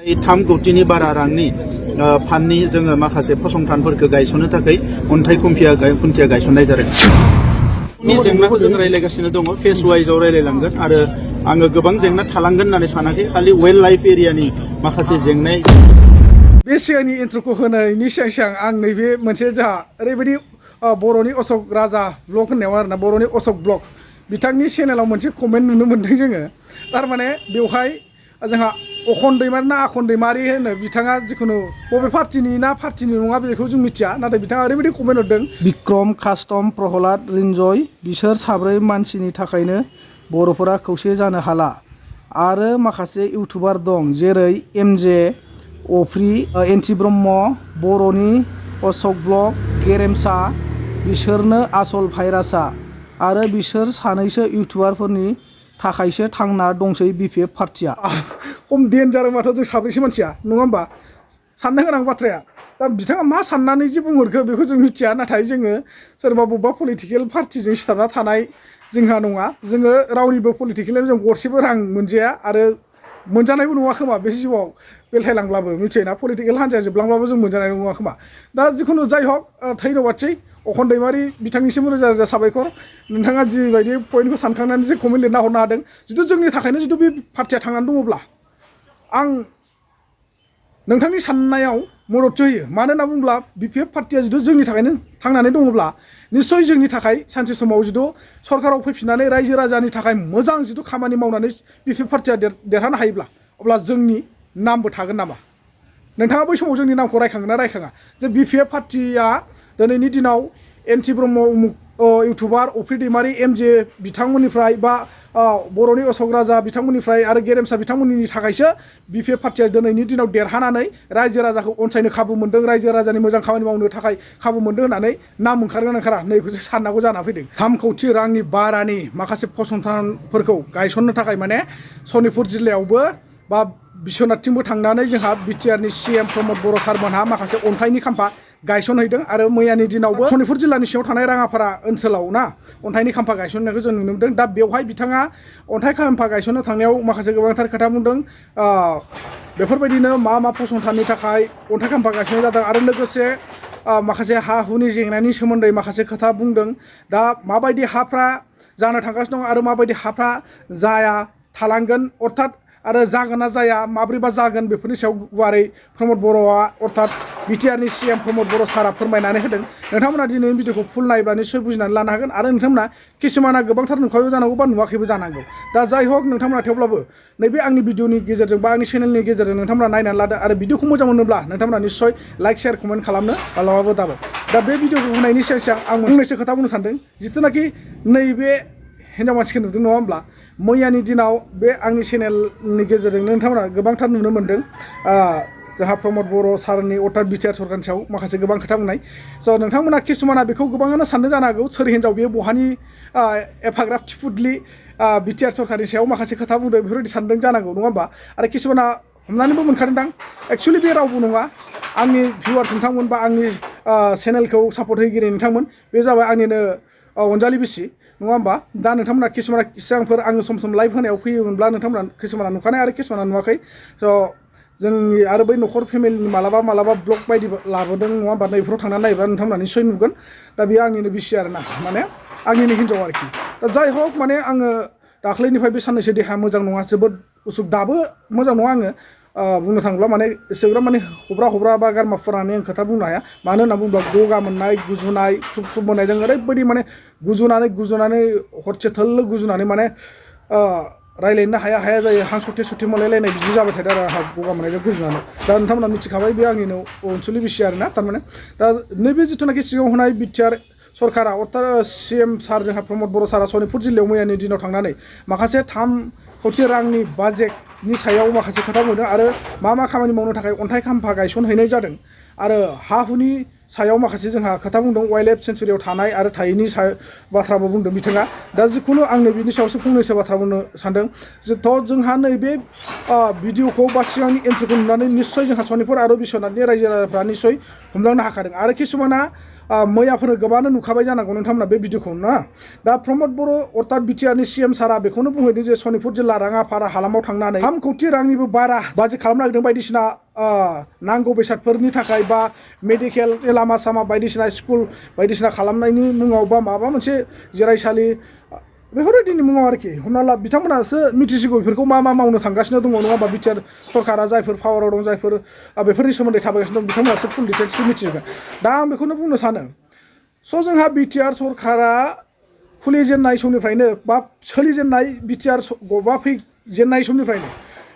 3 कोटिनि बारा रांनि फान्डनि जोङो माखासे फसंथानफोरखौ गायसननो थाखाय अन्थाइ खुन्थिया गायसननाय जादों। जेंनाखौ जों रायलायगासिनो दङ, फेज वाइजआव रायलायलांगोन आरो आङो गोबां जेंना थालांगोन होननानै सानाखै, खालि वाइल्ड लाइफ एरियानि माखासे जेंना। बे सिगांनि इन्ट्र'खौ होनायनि सिगां आं नैबे मोनसे जोंहा ओरैबायदि बर'नि अशक राजा ब्लग होननायाव आरोना, बर'नि अशक ब्लग बिथांनि चेनेलाव मोनसे कमेन्ट नुनो मोन्दों जोङो। थारमाने बेवहाय जोंहा अखन दैमारि ना आखन दैमारि होनो, बिथाङा जिखुनु बबे पार्टिनि ना पार्टिनि नङा बेखौ जों मिथिया, नाथाय बिथाङा ओरैबायदि कमेन्ट हरदों, बिक्रम, कास्टम, प्रहलाद, रिन्जय बिसोर साब्रै मानसिनि थाखायनो बर'फोरा खौसे जानो हाला। आरो माखासे इउटुबार दं जेरै एमजे अफ्रि, एन्टि ब्रह्म, बर'नि अशक ब्लग, गेरेमसा, बिसोरनो आसल भाइरासआ। आरो बिसोर सानैसो इउटुबारफोरनि थाखायसो थांना दंसै BPF पार्टिया। खम डेन्जार होनबाथ' जों साब्रैसो मानसिया नङा होमबा, साननो गोनां बाथ्राया। दा बिथाङा मा साननानै जे बुंहरखो बेखौ जों मिथिया, नाथाय जोङो सोरबा बबेबा पलिटिकेल पार्टिजों सिथाबना थानाय जोंहा नङा। जोङो रावनिबो पलिटिकेलाव जों गरसेबो रां मोनजाया आरो मोनजानायबो नङा खोमा बे जिउआव बेलथायलांब्लाबो, मिथियोना, पलिटिकेल हान्जाया जोबलांब्लाबो जों मोनजानाय नङा खोमा। दा जिखुनु जाय हक, धन्यबादसै अखन दैमारि बिथांनिसिम रोजा रोजा साबायखर। नोंथाङा जिबायदि पइन्टखौ सानखांनानै जे कमेन्ट लिरना हरनो हादों, जुदि जोंनि थाखायनो जुदि बे पार्टिया थांनानै दङब्ला आं नोंथांनि साननायाव मददसो होयो। मानो होनना बुङोब्ला BPF पार्टिया जुदि जोंनि थाखायनो थांनानै दङब्ला निस्सय जोंनि थाखाय सानसे समाव जुदि सरकाराव फैफिननानै रायजो राजानि थाखाय मोजां जुदि खामानि मावनानै BPF पार्टिया देरहानो हायोब्ला अब्ला जोंनि नामबो थागोन नामा? नोंथाङा बै समाव जोंनि नामखौ रायखांगोन ना रायखाङा? जे BPF पार्टिया दिनैनि दिनाव एन्टि ब्रह्म इउटुबार अफ्रि दैमारि, एमजे बिथांमोननिफ्राय बा बर'नि अशक राजा बिथांमोननिफ्राय आरो गेरेमसा बिथांमोननि थाखायसो BPF पार्टिया दिनैनि दिनाव देरहानानै रायजो राजाखौ अनसायनो खाबु मोन्दों, रायजो राजानि मोजां खामानि मावनो थाखाय खाबु मोन्दों होननानै नाम ओंखारगोन ओंखारा नैखौसो साननांगौ जाना फैदों। 3 कोटि रांनि बारानि माखासे फसंथानफोरखौ गायसननो थाखाय माने सनितपुर जिल्लायावबो बा बिश्वनाथथिंबो थांनानै जोंहा बिटिआरनि CM प्रमद बर' सारमोनहा माखासे अन्थाइनि खाम्फा गायसनहैदों। आरो मैयानि दिनावबो सनितपुर जिल्लानि सिङाव थानाय राङापारा ओनसोलाव ना अन्थाइनि खाम्फा गायसननायखौ जों नुनो मोनदों। दा बेवहाय बिथाङा अन्थाइ खाम्फा गायसननो थांनायाव माखासे गोबांथार खोथा बुंदों। बेफोरबायदिनो मा फसंथाननि थाखाय अन्थाइ खाम्फा गायसननाय जादों आरो लोगोसे माखासे हा हुनि जेंनानि सोमोन्दै माखासे खोथा बुंदों। दा माबायदि हाफ्रा जानो थांगासिनो दं आरो माबायदि हाफ्रा जाया थालांगोन, अर्थात आरो जागोन ना जाया, माब्रैबा जागोन, बेफोरनि सायाव गुवारै प्रमद बर'आ अर्थात बिटिआरनि CM प्रमद बर' सारा फोरमायनानै होदों। नोंथांमोना दिनैनि भिडिअखौ फुल नायब्ला निस्सय बुजिनानै लानो हागोन आरो नोंथांमोना किसुमाना गोबांथार नुखाबो जानांगौ बा नुवाखैबो जानांगौ। दा जाय हक नोंथांमोना थेवब्लाबो नैबे आंनि भिडिअनि गेजेरजों बा आंनि चेनेलनि गेजेरजों नोंथांमोना नायनानै लादो आरो भिडिअखौ मोजां मोनोब्ला नोंथांमोना निस्सय लाइक शेयार कमेन्ट खालामनो मालाबाबो दाबाव। दा बे भिडिअखौ होनायनि सिगां आं मोनसे खोथा बुंनो सानदों। जिथुनाखि नैबे हिन्जाव मानसिखौ नुदों नङा होमब्ला, मैयानि दिनाव बे आंनि चेनेलनि गेजेरजों नोंथांमोना गोबांथार नुनो मोन्दों जोंहा प्रमद बर' सारनि अर्थात बिटिआर सरकारनि सायाव माखासे गोबां खोथा बुंनाय। स' नोंथांमोना किसुमाना बेखौ गोबाङानो साननो जानो हागौ, सोर हिन्जाव बेयो बहानि एफाग्राब थिफुदलि बिटिआर सरकारनि सायाव माखासे खोथा बुंदों, बेफोरबायदि सानदों जानांगौ नङा होमबा। आरो किसुमाना हमनानैबो मोनखादोंदां एक्सुवेलि बे रावबो नङा, आंनि भिउवार्स नोंथांमोन बा आंनि चेनेलखौ सापर्ट होगिरि नोंथांमोन, बे जाबाय आंनिनो अनजालि बिसि नङा होमबा। दा नोंथांमोना किसुमाना सिगांफोर आङो सम लाइभ होनायाव फैयोमोनब्ला नोंथांमोना किसुमाना नुखानाय आरो किसुमाना नुवाखै। स' जोंनि आरो बै न'खर फेमिलिनि मालाबा ब्लग बायदि लाबोदों नङा होमबा, नैफोराव थांनानै नायोब्ला नोंथांमोना निस्सय नुगोन। दा बेयो आंनिनो बिसि आरोना, माने आंनिनो हिन्जाव आरोखि। दा जाय हक माने आङो दाख्लैनिफ्राय बे साननैसो देहाया मोजां नङा, जोबोद उसुख, दाबो मोजां नङा आङो बुंनो थाङोब्ला, माने एसेग्राब माने हब्रा बा गारमा फुरानानै आं खोथा बुंनो हाया। मानो होनना बुङोब्ला गगा मोननाय, गुजुनाय, थुब मोननायजों ओरैबायदि माने गुजुनानै हरसे थोल्लो गुजुनानै माने रायलायनो हाया जायो, हां सरथे मोनलायलायनाय बिदि जाबाय थादों आरो आंहा गगा मोननायजों गुजुनानै। दा नोंथांमोना मिथिखाबाय बे आंनिनो अनसुलि बिसि आरोना। थारमाने दा नैबे जिथुनाखि सिगाङाव होनाय बिटिआर सरकारा अर्थात CM सार जोंहा प्रमद बर' सारा सनितपुर जिल्लायाव मैयानि दिनाव थांनानै माखासे 3 कोटि रांनि बाजेटनि सायाव माखासे खोथा बुंदों आरो मा खामानि मावनो थाखाय अन्थाइ खाम्फा गायसनहैनाय जादों आरो हा हुनि सायाव माखासे जोंहा खोथा बुंदों, वाइल्ड लाइफ सेन्सुरियाव थानाय आरो थायैनि बाथ्राबो बुंदों बिथाङा। दा जिखुनु आंनो बिनि सायावसो फंनैसो बाथ्रा बुंनो सानदों। थ' जोंहा नैबे भिडिअखौ बा सिगांनि एन्ट्रिखौ नुनानै निस्सय जोंहा सनितपुर आरो बिश्वनाथनि रायजो राजाफ्रा निस्सय हमदांनो हाखादों। आरो किसुमाना मैयाफोर गोबांनो नुखाबाय जानांगौ नोंथांमोना बे भिडिअखौ ना दा प्रमद बर' अर्थात बिटिआरनि CM सारा बेखौनो बुंहैदों जे सनितपुर जिल्ला राङापारा हालामाव थांनानै 3 कौटि रांनिबो बारा बाजेट खालामनो नागिरदों बायदिसिना नांगौ बेसादफोरनि थाखाय बा मेडिकेल लामा सामा बायदिसिना स्कुल बायदिसिना खालामनायनि मुङाव बा माबा मोनसे जिरायसालि बेफोरबायदिनि मुङाव आरोखि हमना ला बिथांमोनासो मिथिसिगौ बेफोरखौ मा मावनो थांगासिनो दङ नङा होमबा बिटिआर सरकारा जायफोर पावाराव दं जायफोर बेफोरनि सोमोन्दै थाबायगासिनो दं बिथांमोनासो फुल डिटेल्सखौ मिथिगोन दा आं बेखौनो बुंनो सानो स' जोंहा बिटिआर सरकारा खुलिजेननाय समनिफ्रायनो बा सोलिजेननाय बिटिआर गबा फैजेननाय समनिफ्रायनो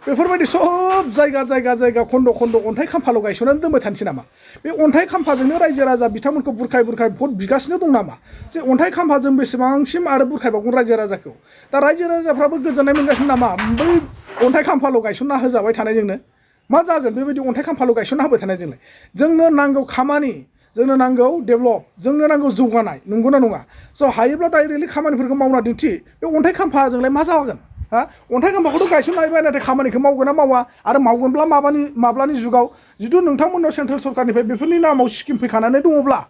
बेफोरबायदि सब जायगा खन्द' अन्थाइ खाम्फाल' गायसननानै दोनबाय थानोसै नामा बे अन्थाइ खाम्फाजोंनो रायजो राजा बिथांमोनखौ बुरखाय भट बिगासिनो दं नामा जे अन्थाइ खाम्फाजों बेसेबांसिम आरो बुरखायबावगोन रायजो राजाखौ दा रायजो राजाफ्राबो गोजोननाय मोनगासिनो नामा बै अन्थाइ खाम्फाल' गायसनना होजाबाय थानायजोंनो मा जागोन बेबायदि अन्थाइ खाम्फाल' गायसनना होबाय थानायजोंलाय जोंनो नांगौ खामानि जोंनो नांगौ डेभेलप जोंनो नांगौ जौगानाय नंगौना नङा स' हायोब्ला डाइरेक्टलि खामानिफोरखौ मावना दिन्थि बे अन्थाइ खाम्फाजोंलाय मा जागोन अन्थाइ खाम्फाखौथ' गायसननो हायोबा नाथाय खामानिखौ मावगोन ना मावा आरो मावगोनब्ला माब्लानि जुगाव जुदि नोंथांमोननाव सेन्ट्रेल सरकारनिफ्राय बेफोरनि नामाव स्किम फैखानानै दङब्ला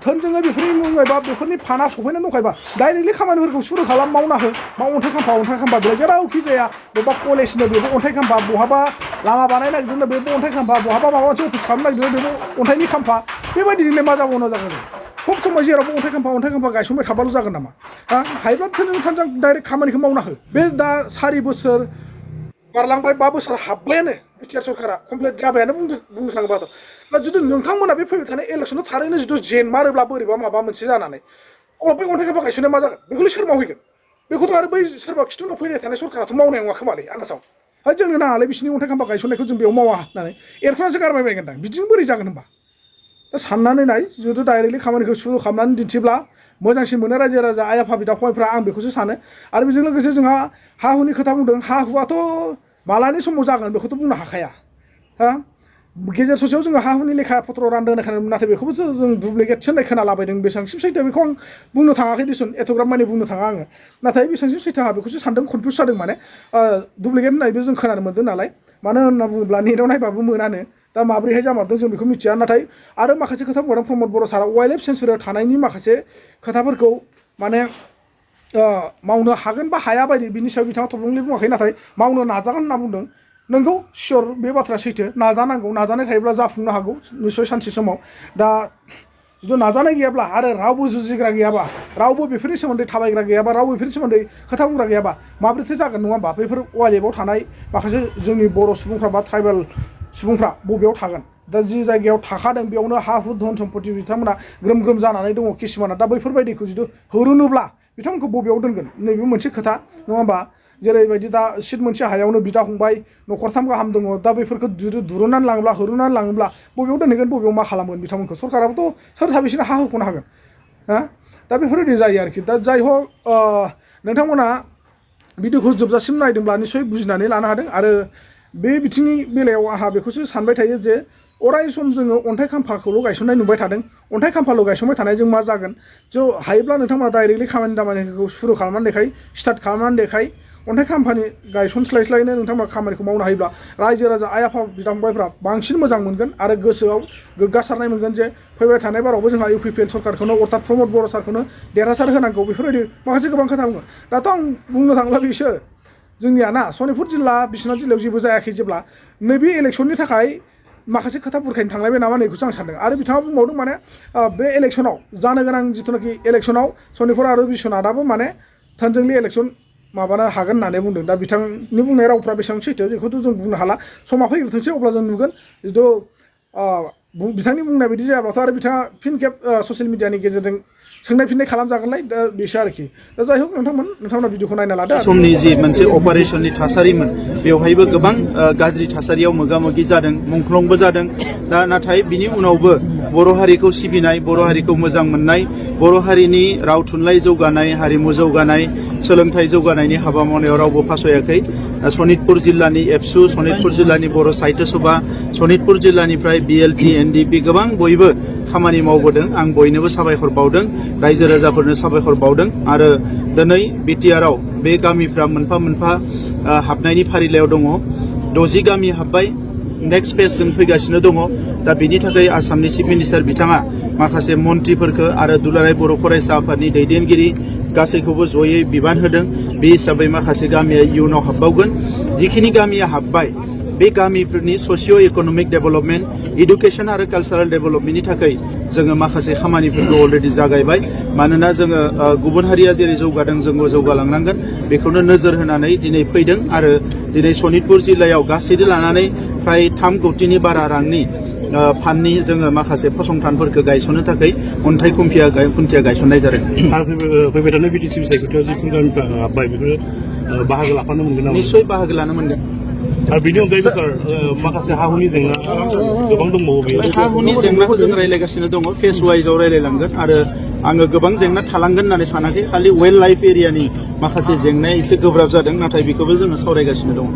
थोंजोङै बेफोरनि मुङै बा बेफोरनि फाना सफैनानै दंखायोबा डाइरेक्टलि खामानिफोरखौ सुरु खालाम मावना हो मा अन्थाइ खाम्फा बेलाय जेरावखि जाया बबेबा कलेजनो बेबो अन्थाइ खाम्फा बहाबा लामा बानायनो नागिरदोंनो बेबो अन्थाइ खाम्फा बहाबा माबा मोनसे अफिस खालामनो नागिरदों बेबो अन्थाइनि खाम्फा बेबायदिजोंलाय मा जाबावनो जागोन सब समाय जेरावबो अन्थाइ खाम्फा गायसनबाय थाबाल' जागोन नामा हायोब्ला थोंजों डाइरेक्ट खामानिखौ मावना हो बे दा 4 बोसोर बारलांबाय 5 बोसोर हाबबायानो बिटिआर सरकारा कमप्लिट जाबायानो बुंनो थाङोबाथ' दा जुदि नोंथांमोना बे फैबाय थानाय इलेक्सनाव थारैनो जुदि जेन मारोब्ला बोरैबा माबा मोनसे जानानै अब्ला बै अन्थाइ खाम्फा गायसननाया मा जागोन बेखौलाय सोर मावहैगोन बेखौथ' आरो बै सोरबा खिथुनाव फैबाय थानाय सरकाराथ' मावनाय नङा खोमालै आन्दासाव जोंनो नाङालै बिसिनि अन्थाइ खाम्फा गायसननायखौ जों बेयाव मावा होननानै एरफोनासो गारबाय बायगोनदां बिदिनो बोरै जागोन होनबा दा साननानै नाय जुदि डाइरेक्टलि खामानिखौ सुरु खालामनानै दिन्थिब्ला मोजांसिन मोनो रायजो राजा आइ आफा बिदा फंबायफ्रा आं बेखौसो सानो आरो बेजों लोगोसे जोंहा हा हुनि खोथा बुंदों हा हुआथ' मालानि समाव जागोन बेखौथ' बुंनो हाखाया गेजेर ससेयाव जोङो हा हुनि लेखा पत्र रानदों होननाय खोनादों नाथाय बेखौबो जों दुप्लिकेटसो होननाय खोनालाबायदों बेसेबांसिम सैथो बेखौ आं बुंनो थाङाखै दिसुन एथ'ग्राब माने बुंनो थाङा आङो नाथाय बेसेबांसिम सैथो आंहा बेखौसो सानदों कनफिउस जादों माने दुप्लिकेट होननायबो जों खोनानो मोनदों नालाय मानो होनना बुङोब्ला नेटआव नायबाबो मोनानो दा माब्रैहाय जामारदों जों बेखौ मिथिया नाथाय आरो माखासे खोथा बुंदों प्रमद बर' सारा वाइल्ड लाइफ सेन्सुरियाव थानायनि माखासे खोथाफोरखौ माने मावनो हागोन बा हाया बायदि बिनि सायाव बिथाङा थब्लंलि बुङाखै नाथाय मावनो नाजागोन होनना बुंदों नंगौ सियर बे बाथ्राया सैथो नाजानांगौ नाजानाय थायोब्ला जाफुंनो हागौ निस्सय सानसे समाव दा जुदि नाजानाय गैयाब्ला आरो रावबो जुजिग्रा गैयाबा रावबो बेफोरनि सोमोन्दै थाबायग्रा गैयाबा रावबो बेफोरनि सोमोन्दै खोथा बुंग्रा गैयाबा माब्रैथो जागोन नङा होमबा बेफोर वाइल्डलाइफआव थानाय माखासे जोंनि बर' सुबुंफ्रा बा ट्राइबेल सुबुंफ्रा बबेयाव थागोन दा जि जायगायाव थाखादों बेयावनो हा हु धन सम्पति बिथांमोना ग्रोम ग्रोम जानानै दङ किसुमाना दा बैफोरबायदिखौ जुदि होरुनोब्ला बिथांमोनखौ बबेयाव दोनगोन नैबे मोनसे खोथा नङा होमबा जेरैबायदि दा सिट मोनसे हायावनो बिदा फंबाय न'खरथाम गाहाम दङ दा बेफोरखौ दुरुननानै लाङोब्ला होरुननानै लाङोब्ला बबेयाव दोनहैगोन बबेयाव मा खालामगोन बिथांमोनखौ सरकाराबोथ' सोर साबेसेनो हा होख'नो हागोन दा बेफोरबायदि जायो आरोखि दा जाय हक नोंथांमोना भिडिअखौ जोबजासिम नायदोंब्ला निस्सय बुजिनानै लानो हादों आरो बे बिथिंनि बेलायाव आंहा बेखौसो सानबाय थायो जे अराय सम जोङो अन्थाइ खाम्फाखौल' गायसननाय नुबाय थादों अन्थाइ खाम्फाल' गायसनबाय थानायजों मा जागोन हायोब्ला नोंथांमोना डाइरेक्टलि खामानि दामानिखौ सुरु खालामनानै देखाय स्टार्ट खालामनानै देखाय अन्थाइ खाम्फानि गायसनस्लायस्लायनो नोंथांमोना खामानिखौ मावनो हायोब्ला रायजो राजा आइ आफा बिदा फंबायफ्रा बांसिन मोजां मोनगोन आरो गोसोआव गोग्गासारनाय मोनगोन जे फैबाय थानाय बारावबो जोंहा UPPL सरकारखौनो अर्थात प्रमद बर' सारखौनो देरहासार होनांगौ बेफोरबायदि माखासे गोबां खोथा बुङो दाथ' आं बुंनो थाङोब्ला बिसोर जोंनिया ना सनितपुर जिल्ला बिश्वनाथ जिल्लायाव जेबो जायाखै जेब्ला नैबे इलेक्सननि थाखाय माखासे खोथा बुरखायनो थांलायबाय नामा नैखौसो आं सानदों आरो बिथाङा बुंबावदों माने बे इलेक्सनाव जानो गोनां जिथुनाखि इलेक्सनाव सनितपुर आरो बिश्वनाथाबो माने थोंजोंलि इलेक्सन माबानो हागोन होननानै बुंदों दा बिथांनि बुंनाय रावफ्रा बेसेबां सैथो बेखौथ' जों बुंनो हाला समा फैग्रोथोंसै अब्ला जों नुगोन जिथु बिथांनि बुंनाय बायदि जायाब्लाथ' आरो बिथाङा फिन खेब ससियेल मिडियानि गेजेरजों सोंनाय फिननाय खालामजागोनलाय दा बेसो आरोखि दा जाय हक नोंथांमोना भिडिअखौ नायना लादो समनि जि मोनसे अपारेशननि थासारिमोन बेवहायबो गोबां गाज्रि थासारियाव मोगा मोगि जादों मुंख्लंबो जादों दा नाथाय बिनि उनावबो बर' हारिखौ सिबिनाय बर' हारिखौ मोजां मोननाय बर' हारिनि राव थुनलाइ जौगानाय हारिमु जौगानाय सोलोंथाइ जौगानायनि हाबा मावनायाव रावबो फासयाखै सनितपुर जिल्लानि एबसु सनितपुर जिल्लानि बर' साहित्य सभा सनितपुर जिल्लानिफ्राय BLT NDP गोबां बयबो खामानि मावबोदों आं बयनोबो साबायखर बावदों रायजो राजाफोरनो साबायखर बावदों आरो दिनै बिटिआरआव बे गामिफ्रा मोनफा मोनफा हाबनायनि फारिलाइयाव दङ 60 गामि हाबबाय नेक्स्ट फेजजों फैगासिनो दङ दा बेनि थाखाय आसामनि चिफ मिनिस्टार बिथाङा माखासे मन्थ्रिफोरखौ आरो दुलाराय बर' फरायसा आफादनि दैदेनगिरि गासैखौबो जयै बिबान होदों। बे हिसाबै माखासे गामिया इयुनाव हाबबावगोन। जिखिनि गामिया हाबबाय बे गामिफोरनि ससिय' इक'नमिक डेभेलपमेन्ट, इडुकेसन आरो कालचारेल डेभेलपमेन्टनि थाखाय जोङो माखासे खामानिफोरखौ अलरेडि जागायबाय। मानोना जोङो गुबुन हारिया जेरै जौगादों जोंबो जौगालांनांगोन बेखौनो नोजोर होनानै दिनै फैदों आरो दिनै सनितपुर जिल्लायाव गासैबो लानानै फ्राय 3 कोटिनि बारा रांनि फान्डनि जोङो माखासे फसंथानफोरखौ गायसननो थाखाय अन्थाइ खुन्थिया गायसननाय जादों। फैबाय थानाय बिटिसि बिसायख'थियाव जिखुनु गामिफ्रा हाब्बाय बेफोरो बाहागो लाफानो मोनगोन नामा? निस्सय बाहागो लानो मोनगोन। आरो बेनि अनगायैबो सार माखासे हा हुनि जेंना गोबां दंबावो। बे हा हुनि जेंनाखौ जों रायज्लायगासिनो दङ। फेज वाइजआव रायज्लायलांगोन आरो आङो गोबां जेंना थालांगोन होननानै सानाखै। खालि वाइल्ड लाइफ एरियानि माखासे जेंनाया एसे गोब्राब जादों, नाथाय बेखौबो जोङो सावरायगासिनो दङ।